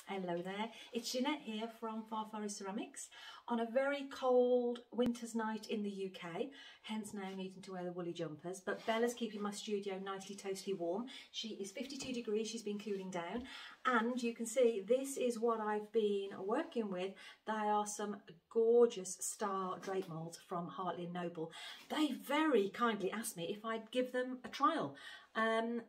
Hello there, it's Jeanette here from Far Forest Ceramics on a very cold winter's night in the UK, hence now needing to wear the woolly jumpers, but Bella's keeping my studio nicely toasty warm. She is 52 degrees, she's been cooling down, and you can see this is what I've been working with. They are some gorgeous star drape moulds from Hartley Noble. They very kindly asked me if I'd give them a trial.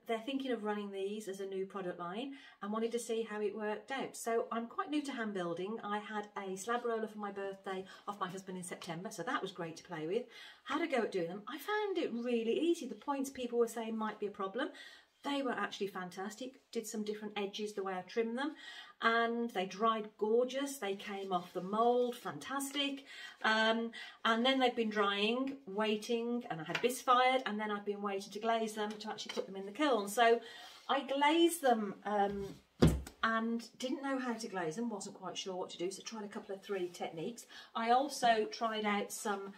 They're thinking of running these as a new product line and wanted to see how it worked out. So I'm quite new to hand building. I had a slab roller for my birthday off my husband in September, so that was great to play with. Had a go at doing them. I found it really easy. The points people were saying might be a problem, they were actually fantastic. Did some different edges the way I trimmed them, and they dried gorgeous. They came off the mould, fantastic. And then they've been drying, waiting, and I had bisque fired, and then I've been waiting to glaze them to actually put them in the kiln. So I glazed them and didn't know how to glaze them, wasn't quite sure what to do, so tried a couple of 3 techniques. I also tried out some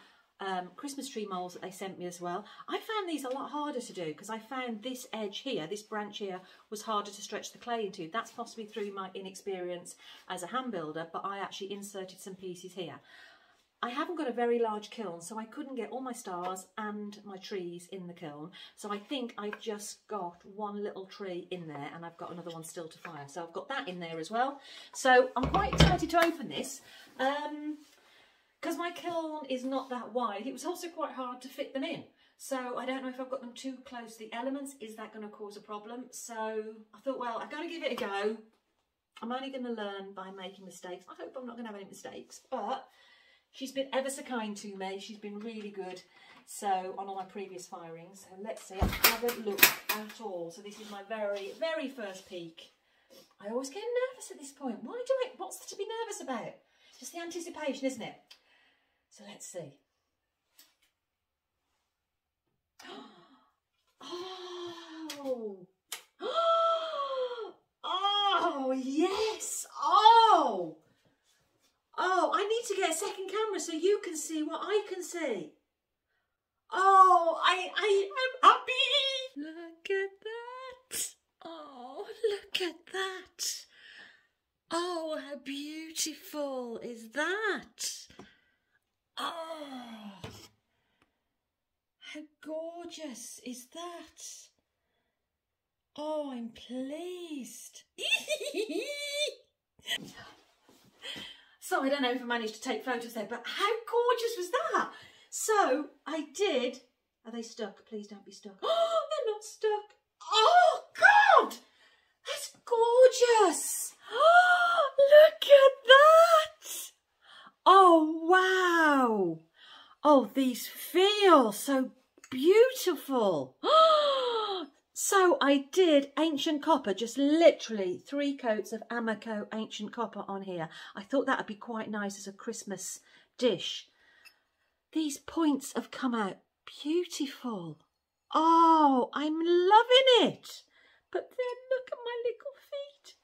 Christmas tree moulds that they sent me as well. I found these a lot harder to do because I found this edge here, this branch here, was harder to stretch the clay into. That's possibly through my inexperience as a hand builder, but I actually inserted some pieces here. I haven't got a very large kiln, so I couldn't get all my stars and my trees in the kiln. So I think I've just got one little tree in there, and I've got another one still to fire. So I've got that in there as well. So I'm quite excited to open this. Because my kiln is not that wide, it was also quite hard to fit them in. So I don't know if I've got them too close to the elements. Is that going to cause a problem? So I thought, well, I've got to give it a go. I'm only going to learn by making mistakes. I hope I'm not going to have any mistakes. But she's been ever so kind to me. She's been really good. So on all my previous firings. So let's see. I haven't looked at all. So this is my very, very first peek. I always get nervous at this point. What's there to be nervous about? Just the anticipation, isn't it? So let's see. Oh, oh yes, oh, I need to get a second camera so you can see what I can see. Oh, I am happy. Look at that. Oh, look at that. Oh, how beautiful is that? Oh, how gorgeous is that? Oh, I'm pleased. So I don't know if I managed to take photos there, but how gorgeous was that? So I did. Are they stuck? Please don't be stuck. Oh, they're not stuck. Oh, God, that's gorgeous. Oh, look at that. Oh, wow. Oh, these feel so beautiful. So I did ancient copper, just literally 3 coats of Amaco ancient copper on here. I thought that would be quite nice as a Christmas dish. These points have come out beautiful. Oh, I'm loving it. But then look at my little feet.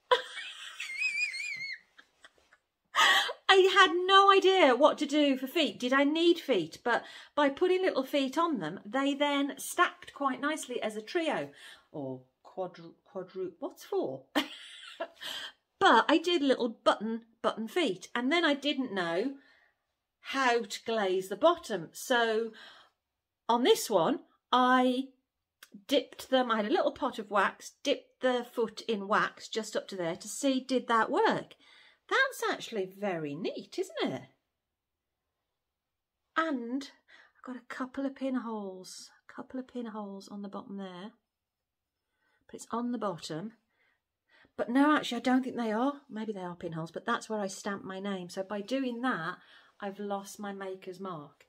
I had no idea what to do for feet. Did I need feet? But by putting little feet on them, they then stacked quite nicely as a trio. Or quadruple, what's 4? But I did little button feet. And then I didn't know how to glaze the bottom. So on this one, I dipped them. I had a little pot of wax, dipped the foot in wax just up to there to see, did that work? That's actually very neat, isn't it? And I've got a couple of pinholes on the bottom there. But it's on the bottom. But no, actually, I don't think they are. Maybe they are pinholes, but that's where I stamped my name. So by doing that, I've lost my maker's mark.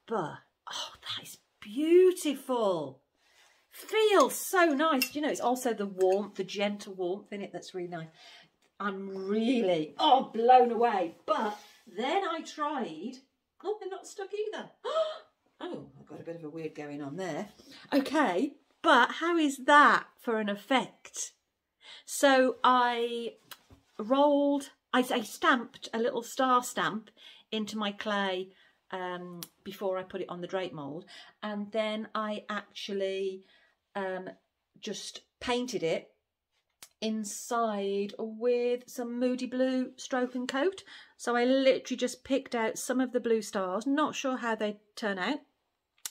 But, oh, that is beautiful. Feels so nice. You know, it's also the warmth, the gentle warmth in it that's really nice. I'm really, blown away. But then I tried, oh, they're not stuck either. Oh, I've got a bit of a weird going on there. Okay, but how is that for an effect? So I stamped a little star stamp into my clay before I put it on the drape mould. And then I actually just painted it inside with some Moody Blue Stroke and Coat. So I literally just picked out some of the blue stars, not sure how they turn out.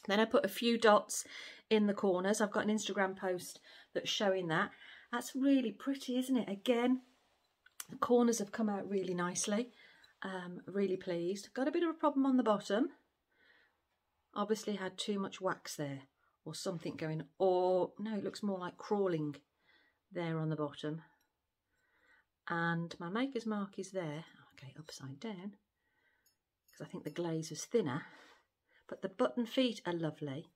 Then I put a few dots in the corners. I've got an Instagram post that's showing that. That's really pretty, isn't it? Again, the corners have come out really nicely. Really pleased. Got a bit of a problem on the bottom. Obviously had too much wax there or something going, or no, it looks more like crawling there on the bottom. And my maker's mark is there. Okay, upside down, because I think the glaze was thinner. But the button feet are lovely.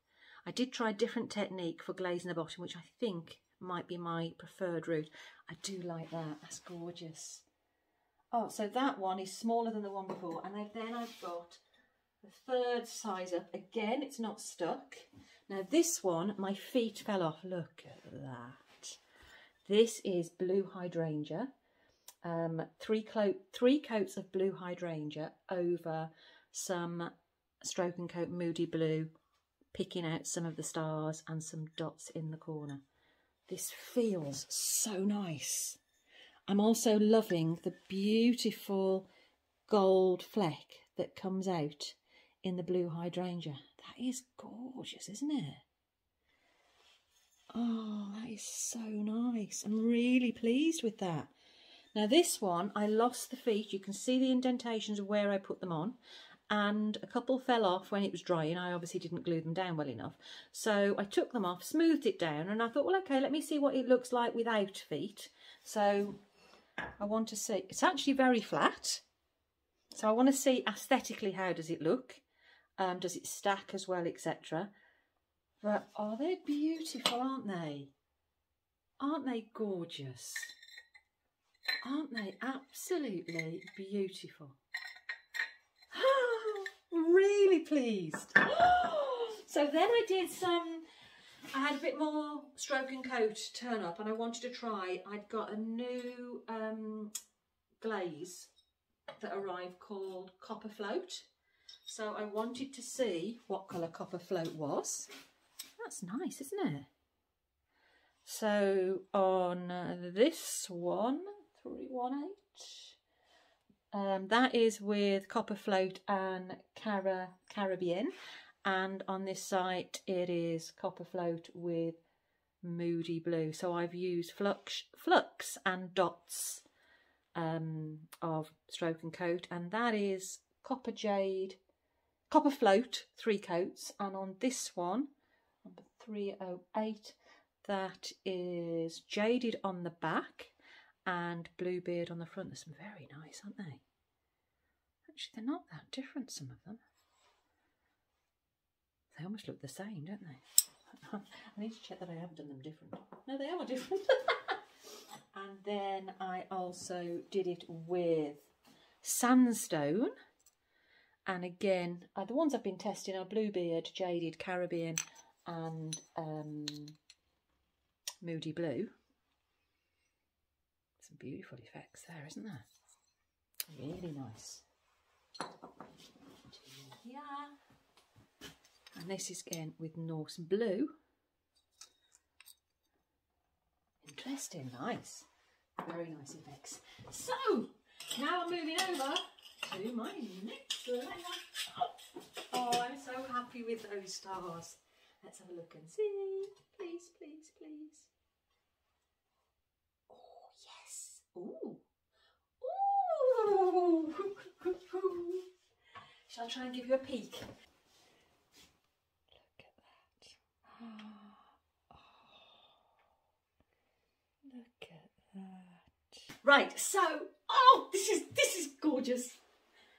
I did try a different technique for glazing the bottom, which I think might be my preferred route. I do like that. That's gorgeous. Oh, so that one is smaller than the one before. And then I've got the third size up. Again, it's not stuck. Now this one, my feet fell off. Look at that. This is blue hydrangea. Three coats of blue hydrangea over some Stroke and Coat Moody Blue, picking out some of the stars and some dots in the corner. This feels so nice. I'm also loving the beautiful gold fleck that comes out in the blue hydrangea. That is gorgeous, isn't it? Oh, that is so nice. I'm really pleased with that. Now this one, I lost the feet. You can see the indentations of where I put them on, and a couple fell off when it was drying. I obviously didn't glue them down well enough. So I took them off, smoothed it down, and I thought, well, okay, let me see what it looks like without feet. So I want to see, it's actually very flat. So I want to see aesthetically, how does it look? Does it stack as well, etc. But oh, they're beautiful, aren't they? Aren't they gorgeous? Aren't they absolutely beautiful? Really pleased. So then I did I had a bit more Stroke and Coat turn up, and I wanted to try, I'd got a new glaze that arrived called Copper Float. So I wanted to see what colour Copper Float was. That's nice, isn't it? So on this one, 318, that is with Copper Float and Caribbean, and on this site it is Copper Float with Moody Blue. So I've used flux and dots of Stroke and Coat, and that is Copper Float 3 coats, and on this one, number 308, that is Jaded on the back and Bluebeard on the front. They're some very nice, aren't they? Actually, they're not that different, some of them. They almost look the same, don't they? I need to check that I haven't done them different. No, they are different. And then I also did it with sandstone. And again, the ones I've been testing are Bluebeard, Jaded, Caribbean and Moody Blue. Some beautiful effects there, isn't there? Really nice. Yeah. And this is again with Norse Blue. Interesting, nice. Very nice effects. So, now I'm moving over to my next layer. Oh, I'm so happy with those stars. Let's have a look and see. Please, please, please. Oh, yes. Ooh. Ooh. Shall I try and give you a peek? Look at that. Oh, look at that. Right, so, oh, this is gorgeous.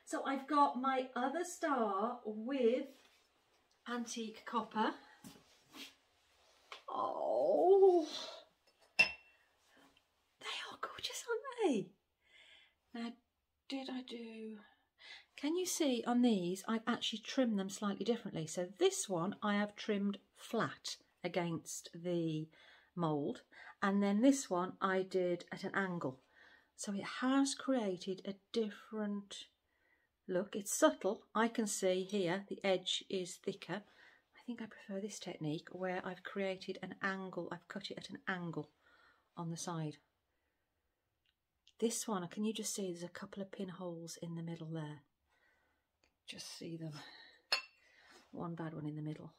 So I've got my other star with antique copper. Oh, they are gorgeous, aren't they? Now, can you see on these, I've actually trimmed them slightly differently. So this one I have trimmed flat against the mould, and then this one I did at an angle. So it has created a different look. It's subtle. I can see here the edge is thicker. I think I prefer this technique where I've created an angle. I've cut it at an angle on the side. This one, can you just see there's a couple of pinholes in the middle there? Just see them. One bad one in the middle.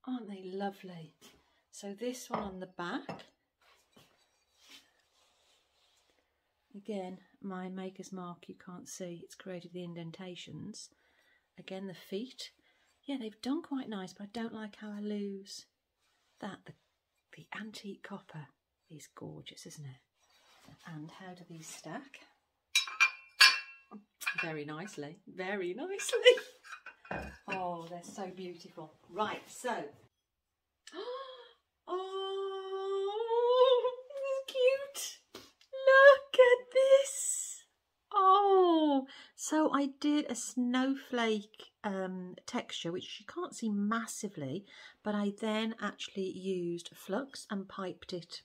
Oh, aren't they lovely? So this one on the back. Again, my maker's mark, you can't see, it's created the indentations. Again, the feet. Yeah, they've done quite nice, but I don't like how I lose that. The antique copper is gorgeous, isn't it? And how do these stack? Very nicely, very nicely. Oh, they're so beautiful. Right, so. Oh, this is cute. Look at this. Oh, so I did a snowflake texture, which you can't see massively, but I then actually used flux and piped it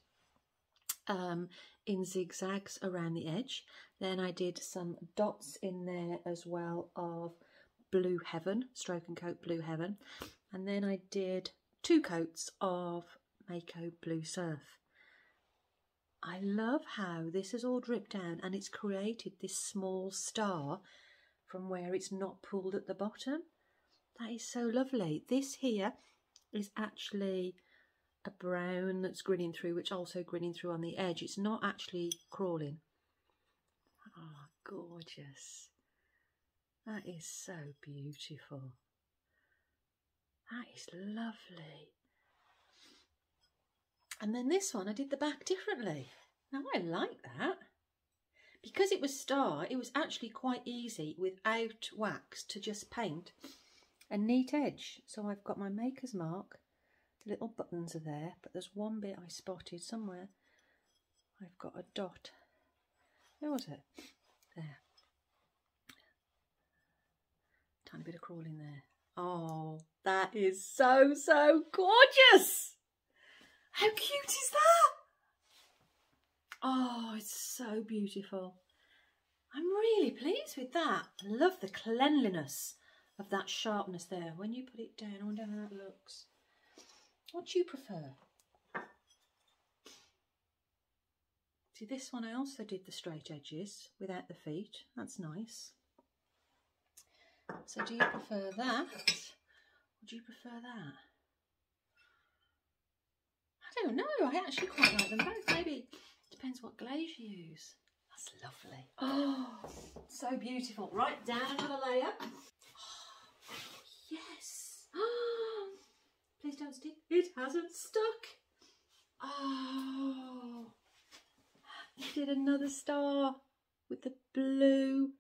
in zigzags around the edge. Then I did some dots in there as well of Blue Heaven, Stroke and Coat Blue Heaven, and then I did 2 coats of Mako Blue Surf. I love how this has all dripped down and it's created this small star from where it's not pulled at the bottom. That is so lovely. This here is actually a brown that's grinning through, which also grinning through on the edge. It's not actually crawling. Oh, gorgeous. That is so beautiful. That is lovely. And then this one, I did the back differently. Now I like that. Because it was star, it was actually quite easy without wax to just paint a neat edge. So I've got my maker's mark. The little buttons are there, but there's one bit I spotted somewhere. I've got a dot. Where was it? There. Tiny bit of crawling there. Oh, that is so, so gorgeous. How cute is that? Oh, it's so beautiful. I'm really pleased with that. I love the cleanliness of that sharpness there. When you put it down, I wonder how that looks. What do you prefer? See, this one I also did the straight edges without the feet. That's nice. So do you prefer that? Or do you prefer that? I don't know. I actually quite like them both. Maybe it depends what glaze you use. That's lovely. Oh, so beautiful. Right, down another layer. Oh, yes. Oh, please don't stick. It hasn't stuck. Oh, I did another star with the blue.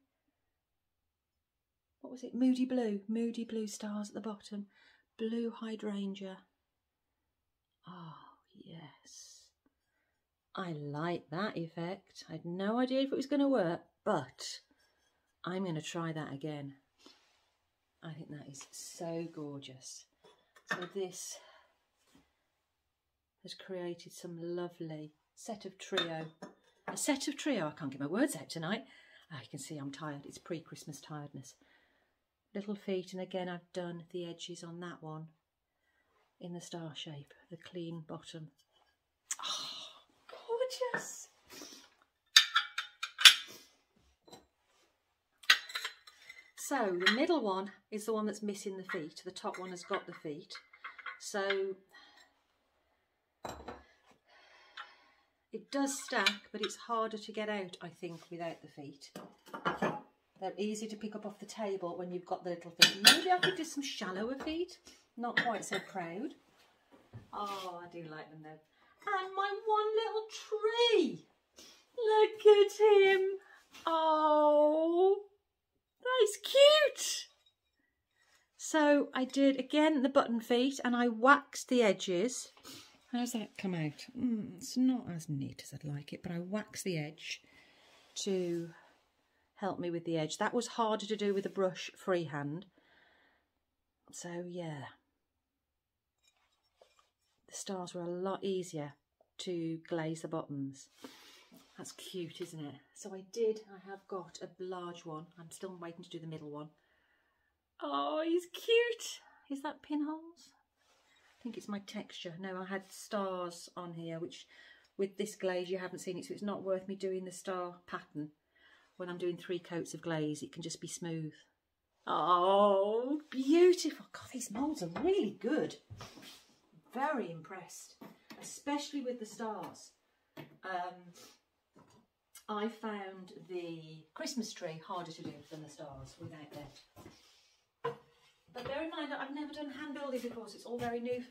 What was it? Moody blue stars at the bottom. Blue hydrangea. Oh, yes. I like that effect. I had no idea if it was going to work, but I'm going to try that again. I think that is so gorgeous. So this has created some lovely set of trio. A set of trio. I can't get my words out tonight. Oh, you can see I'm tired. It's pre-Christmas tiredness. Little feet, and again I've done the edges on that one in the star shape, the clean bottom. Oh, gorgeous. So the middle one is the one that's missing the feet. The top one has got the feet. So it does stack, but it's harder to get out, I think, without the feet. They're easy to pick up off the table when you've got the little feet. Maybe I could do some shallower feet. Not quite so proud. Oh, I do like them though. And my one little tree. Look at him. Oh, that's cute. So I did, again, the button feet, and I waxed the edges. How's that come out? It's not as neat as I'd like it, but I waxed the edge to help me with the edge. That was harder to do with a brush freehand. So yeah, the stars were a lot easier to glaze the bottoms. That's cute, isn't it? So I have got a large one. I'm still waiting to do the middle one. Oh, he's cute. Is that pinholes? think it's my texture. No, I had stars on here, which with this glaze you haven't seen it, so it's not worth me doing the star pattern. When I'm doing 3 coats of glaze, it can just be smooth. Oh, beautiful. God, these moulds are really good. Very impressed, especially with the stars. I found the Christmas tree harder to do than the stars without that. But bear in mind that I've never done hand building before, so it's all very new.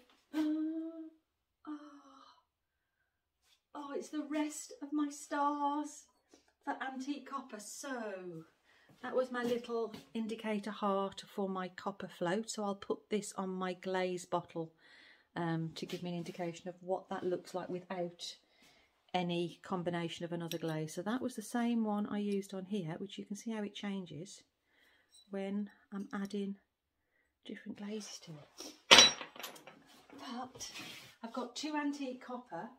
Oh, it's the rest of my stars for antique copper. So that was my little indicator heart for my copper float. So I'll put this on my glaze bottle to give me an indication of what that looks like without any combination of another glaze. So that was the same one I used on here, which you can see how it changes when I'm adding different glazes to it. But I've got 2 antique copper.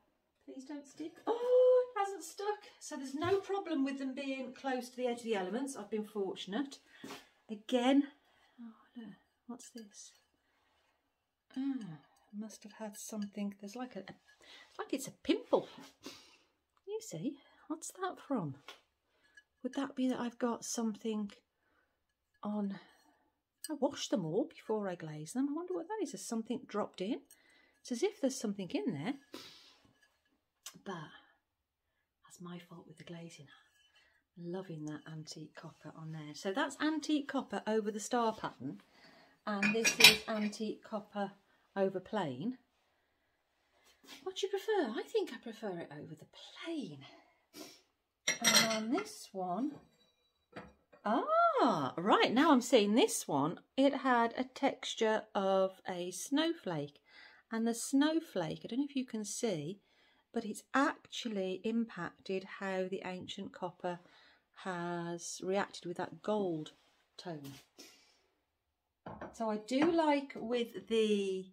Please don't stick. Oh, it hasn't stuck. So there's no problem with them being close to the edge of the elements. I've been fortunate. Again, oh look, what's this? Must have had something. There's like it's a pimple. You see, what's that from? Would that be that I've got something on? I washed them all before I glazed them. I wonder what that is. There's something dropped in. It's as if there's something in there. But that's my fault with the glazing. Loving that antique copper on there. So that's antique copper over the star pattern. And this is antique copper over plain. What do you prefer? I think I prefer it over the plain. And on this one, right, now I'm seeing this one. It had a texture of a snowflake. And the snowflake, I don't know if you can see, but it's actually impacted how the ancient copper has reacted with that gold tone. So I do like with the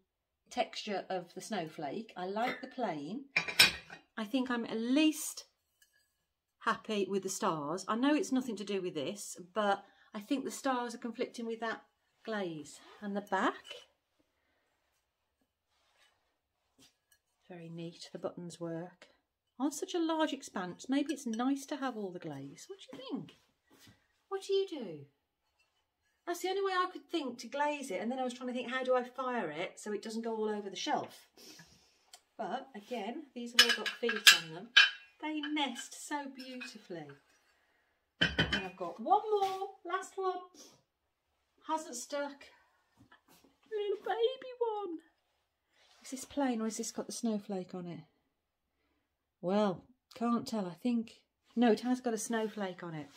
texture of the snowflake. I like the plain. I think I'm at least happy with the stars. I know it's nothing to do with this, but I think the stars are conflicting with that glaze. And the back, very neat. The buttons work on such a large expanse. Maybe it's nice to have all the glaze. What do you think? What do you do? That's the only way I could think to glaze it, and then I was trying to think, how do I fire it so it doesn't go all over the shelf? But again, these have all got feet on them. They nest so beautifully. And I've got one more, last one. Hasn't stuck. Little baby one. Is this plain or has this got the snowflake on it? Well, can't tell. I think, no, it has got a snowflake on it.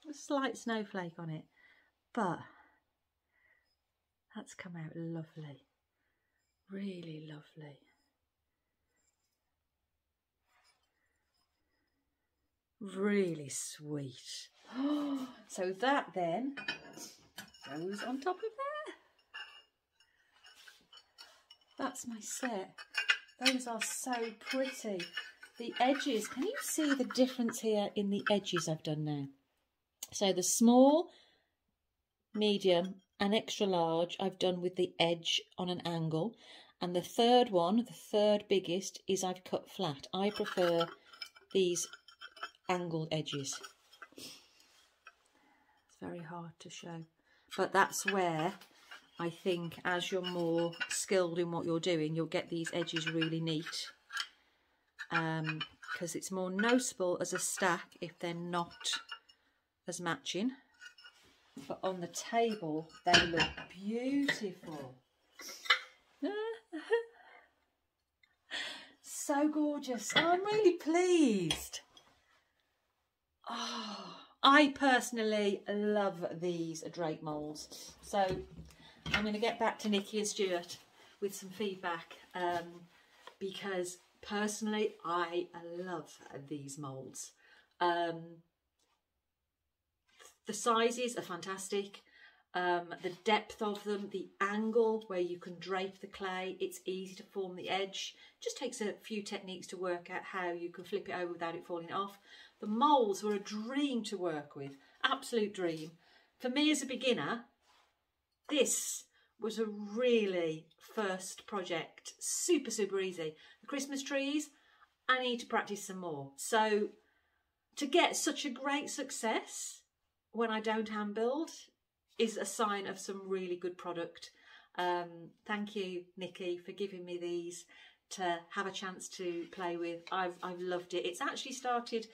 A slight snowflake on it. But that's come out lovely. Really lovely. Really sweet. So that then goes on top of there. That's my set. Those are so pretty. The edges, can you see the difference here in the edges I've done now? So the small, medium and extra large I've done with the edge on an angle, and the third one, the third biggest, is I've cut flat. I prefer these angled edges. It's very hard to show, but that's where I think as you're more skilled in what you're doing, you'll get these edges really neat, because it's more noticeable as a stack if they're not as matching. But on the table, they look beautiful. So gorgeous. Oh, I'm really pleased. Oh, I personally love these Drape Moulds. So I'm going to get back to Nicky and Stuart with some feedback, because personally I love these moulds. The sizes are fantastic, the depth of them, the angle where you can drape the clay, it's easy to form the edge. It just takes a few techniques to work out how you can flip it over without it falling off. The moulds were a dream to work with, absolute dream. For me as a beginner, this was a really first project, super, super easy. The Christmas trees, I need to practice some more. So to get such a great success when I don't hand build is a sign of some really good product. Thank you, Nicky, for giving me these to have a chance to play with. I've loved it. It's actually started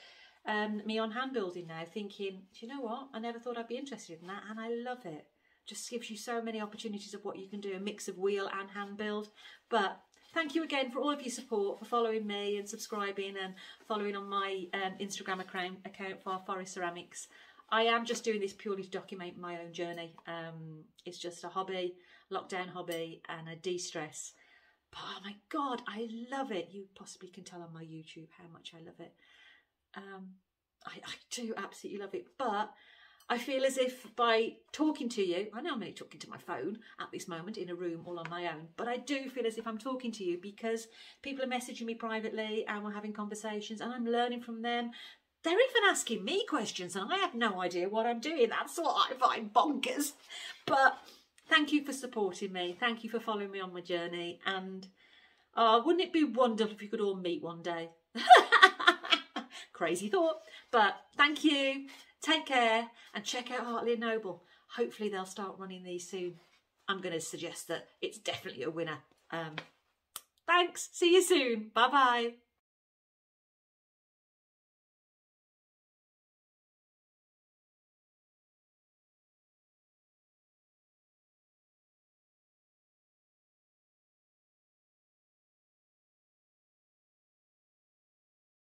me on hand building now, thinking, do you know what? I never thought I'd be interested in that, and I love it. Just gives you so many opportunities of what you can do, a mix of wheel and hand build. But thank you again for all of your support, for following me and subscribing and following on my Instagram account for Forest Ceramics. I am just doing this purely to document my own journey. It's just a hobby, lockdown hobby, and a de-stress. But oh my God, I love it. You possibly can tell on my YouTube how much I love it. I do absolutely love it. But I feel as if by talking to you, I know I'm only talking to my phone at this moment in a room all on my own, but I do feel as if I'm talking to you because people are messaging me privately and we're having conversations and I'm learning from them. They're even asking me questions and I have no idea what I'm doing. That's what I find bonkers. But thank you for supporting me. Thank you for following me on my journey. And wouldn't it be wonderful if you could all meet one day? Crazy thought. But thank you. Take care and check out Hartley Noble. Hopefully they'll start running these soon. I'm going to suggest that it's definitely a winner. Thanks. See you soon. Bye-bye.